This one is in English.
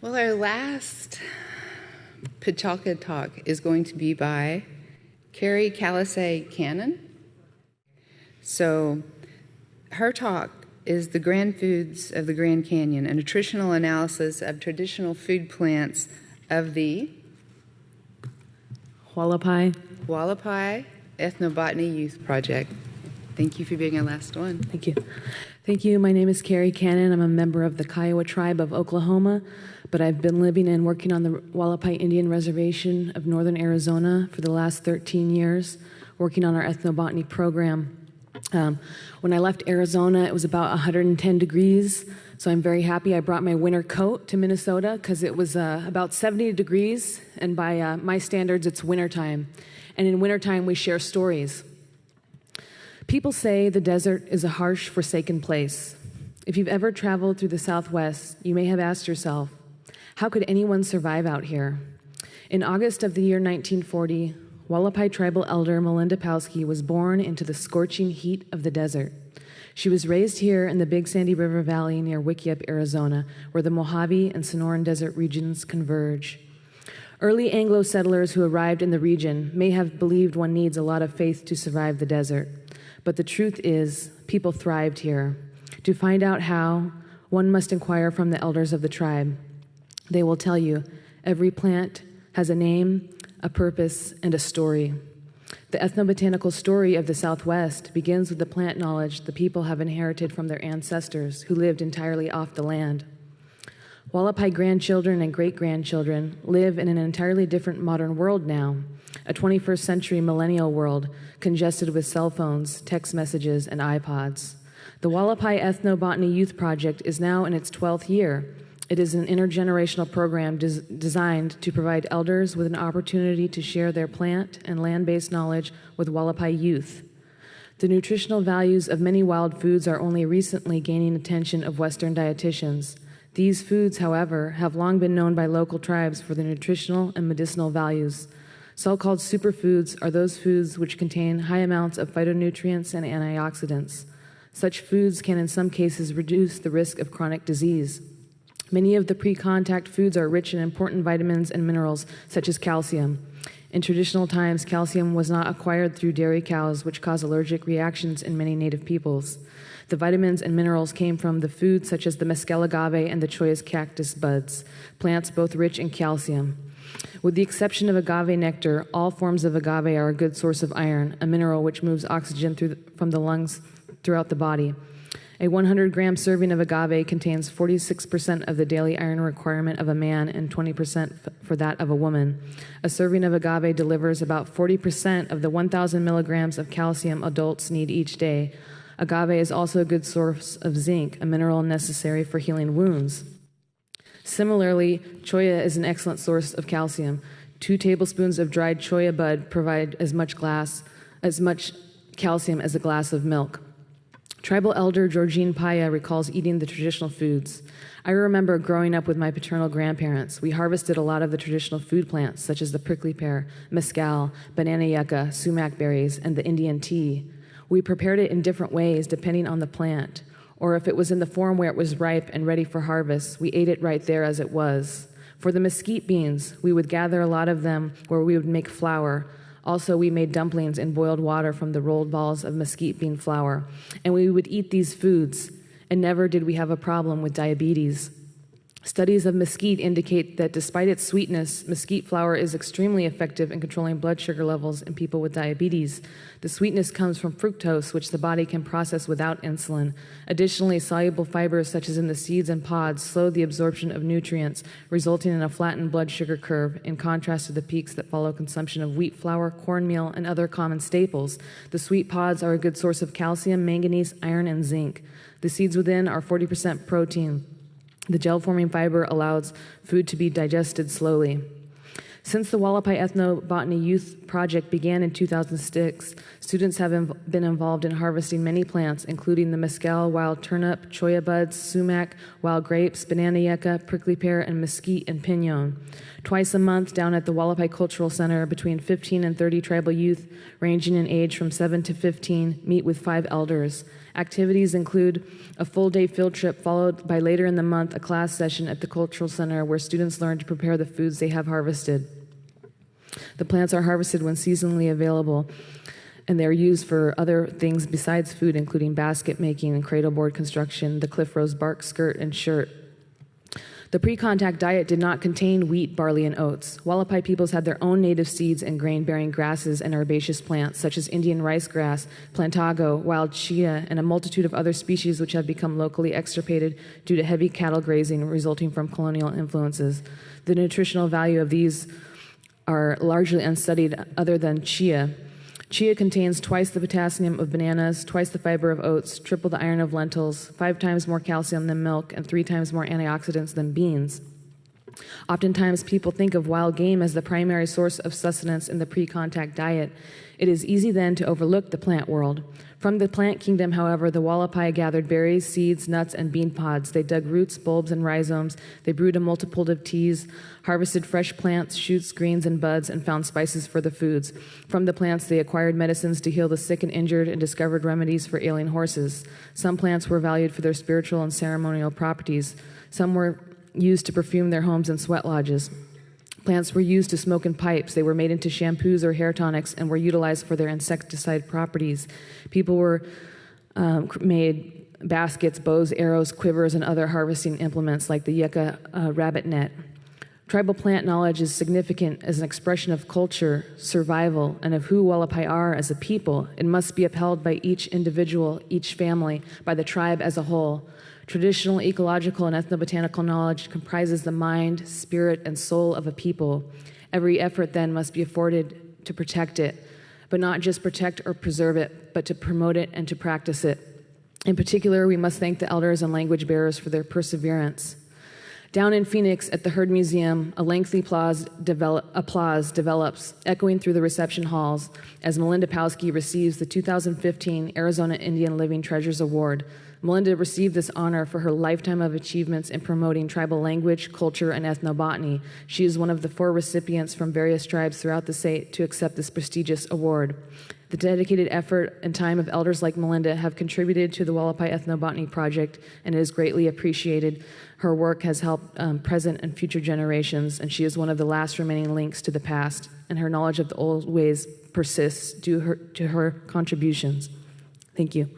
Well, our last Pachaka talk is going to be by Carrie Calisay Cannon. So her talk is The Grand Foods of the Grand Canyon, a nutritional analysis of traditional food plants of the Hualapai Ethnobotany Youth Project. Thank you for being our last one. Thank you. Thank you. My name is Carrie Cannon. I'm a member of the Kiowa tribe of Oklahoma, but I've been living and working on the Hualapai Indian Reservation of northern Arizona for the last 13 years, working on our ethnobotany program. When I left Arizona, it was about 110 degrees, so I'm very happy I brought my winter coat to Minnesota because it was about 70 degrees, and by my standards, it's wintertime. And in wintertime, we share stories. People say the desert is a harsh, forsaken place. If you've ever traveled through the Southwest, you may have asked yourself, how could anyone survive out here? In August of the year 1940, Hualapai tribal elder Melinda Powski was born into the scorching heat of the desert. She was raised here in the Big Sandy River Valley near Wikieup, Arizona, where the Mojave and Sonoran Desert regions converge. Early Anglo settlers who arrived in the region may have believed one needs a lot of faith to survive the desert. But the truth is, people thrived here. To find out how, one must inquire from the elders of the tribe. They will tell you every plant has a name, a purpose, and a story. The ethnobotanical story of the Southwest begins with the plant knowledge the people have inherited from their ancestors who lived entirely off the land. Hualapai grandchildren and great-grandchildren live in an entirely different modern world now, a 21st century millennial world congested with cell phones, text messages, and iPods. The Hualapai Ethnobotany Youth Project is now in its 12th year. It is an intergenerational program designed to provide elders with an opportunity to share their plant and land-based knowledge with Hualapai youth. The nutritional values of many wild foods are only recently gaining attention of Western dietitians. These foods, however, have long been known by local tribes for their nutritional and medicinal values. So-called superfoods are those foods which contain high amounts of phytonutrients and antioxidants. Such foods can in some cases reduce the risk of chronic disease. Many of the pre-contact foods are rich in important vitamins and minerals, such as calcium. In traditional times, calcium was not acquired through dairy cows, which cause allergic reactions in many native peoples. The vitamins and minerals came from the foods such as the Mescal agave and the Cholla's cactus buds, plants both rich in calcium. With the exception of agave nectar, all forms of agave are a good source of iron, a mineral which moves oxygen from the lungs throughout the body. A 100-gram serving of agave contains 46% of the daily iron requirement of a man and 20% for that of a woman. A serving of agave delivers about 40% of the 1,000 milligrams of calcium adults need each day. Agave is also a good source of zinc, a mineral necessary for healing wounds. Similarly, cholla is an excellent source of calcium. 2 tablespoons of dried cholla bud provide as much calcium as a glass of milk. Tribal elder Georgine Paya recalls eating the traditional foods. I remember growing up with my paternal grandparents. We harvested a lot of the traditional food plants, such as the prickly pear, mescal, banana yucca, sumac berries, and the Indian tea. We prepared it in different ways depending on the plant, or if it was in the form where it was ripe and ready for harvest, we ate it right there as it was. For the mesquite beans, we would gather a lot of them where we would make flour. Also, we made dumplings in boiled water from the rolled balls of mesquite bean flour, and we would eat these foods, and never did we have a problem with diabetes. Studies of mesquite indicate that despite its sweetness, mesquite flour is extremely effective in controlling blood sugar levels in people with diabetes. The sweetness comes from fructose, which the body can process without insulin. Additionally, soluble fibers such as in the seeds and pods slow the absorption of nutrients, resulting in a flattened blood sugar curve, in contrast to the peaks that follow consumption of wheat flour, cornmeal, and other common staples. The sweet pods are a good source of calcium, manganese, iron, and zinc. The seeds within are 40% protein. The gel-forming fiber allows food to be digested slowly. Since the Hualapai Ethnobotany Youth Project began in 2006, students have been involved in harvesting many plants, including the mescal, wild turnip, cholla buds, sumac, wild grapes, banana yucca, prickly pear, and mesquite and pinon. Twice a month, down at the Hualapai Cultural Center, between 15 and 30 tribal youth, ranging in age from 7 to 15, meet with 5 elders. Activities include a full-day field trip followed by later in the month a class session at the Cultural Center where students learn to prepare the foods they have harvested. The plants are harvested when seasonally available, and they're used for other things besides food, including basket making and cradle board construction, the cliff rose bark skirt and shirt. The pre-contact diet did not contain wheat, barley, and oats. Hualapai peoples had their own native seeds and grain-bearing grasses and herbaceous plants, such as Indian rice grass, plantago, wild chia, and a multitude of other species which have become locally extirpated due to heavy cattle grazing resulting from colonial influences. The nutritional value of these are largely unstudied other than chia. Chia contains twice the potassium of bananas, twice the fiber of oats, triple the iron of lentils, 5 times more calcium than milk, and 3 times more antioxidants than beans. Oftentimes, people think of wild game as the primary source of sustenance in the pre-contact diet. It is easy then to overlook the plant world. From the plant kingdom, however, the Hualapai gathered berries, seeds, nuts, and bean pods. They dug roots, bulbs, and rhizomes. They brewed a multitude of teas, harvested fresh plants, shoots, greens, and buds, and found spices for the foods. From the plants, they acquired medicines to heal the sick and injured and discovered remedies for ailing horses. Some plants were valued for their spiritual and ceremonial properties. Some were used to perfume their homes and sweat lodges. Plants were used to smoke in pipes. They were made into shampoos or hair tonics and were utilized for their insecticide properties. People were made baskets, bows, arrows, quivers, and other harvesting implements like the yucca rabbit net. Tribal plant knowledge is significant as an expression of culture, survival, and of who Hualapai are as a people. It must be upheld by each individual, each family, by the tribe as a whole. Traditional, ecological, and ethnobotanical knowledge comprises the mind, spirit, and soul of a people. Every effort, then, must be afforded to protect it, but not just protect or preserve it, but to promote it and to practice it. In particular, we must thank the elders and language bearers for their perseverance. Down in Phoenix at the Heard Museum, a lengthy applause develops, echoing through the reception halls as Melinda Powski receives the 2015 Arizona Indian Living Treasures Award. Melinda received this honor for her lifetime of achievements in promoting tribal language, culture, and ethnobotany. She is one of the 4 recipients from various tribes throughout the state to accept this prestigious award. The dedicated effort and time of elders like Melinda have contributed to the Hualapai Ethnobotany Project, and it is greatly appreciated. Her work has helped present and future generations, and she is one of the last remaining links to the past, and her knowledge of the old ways persists due to her contributions. Thank you.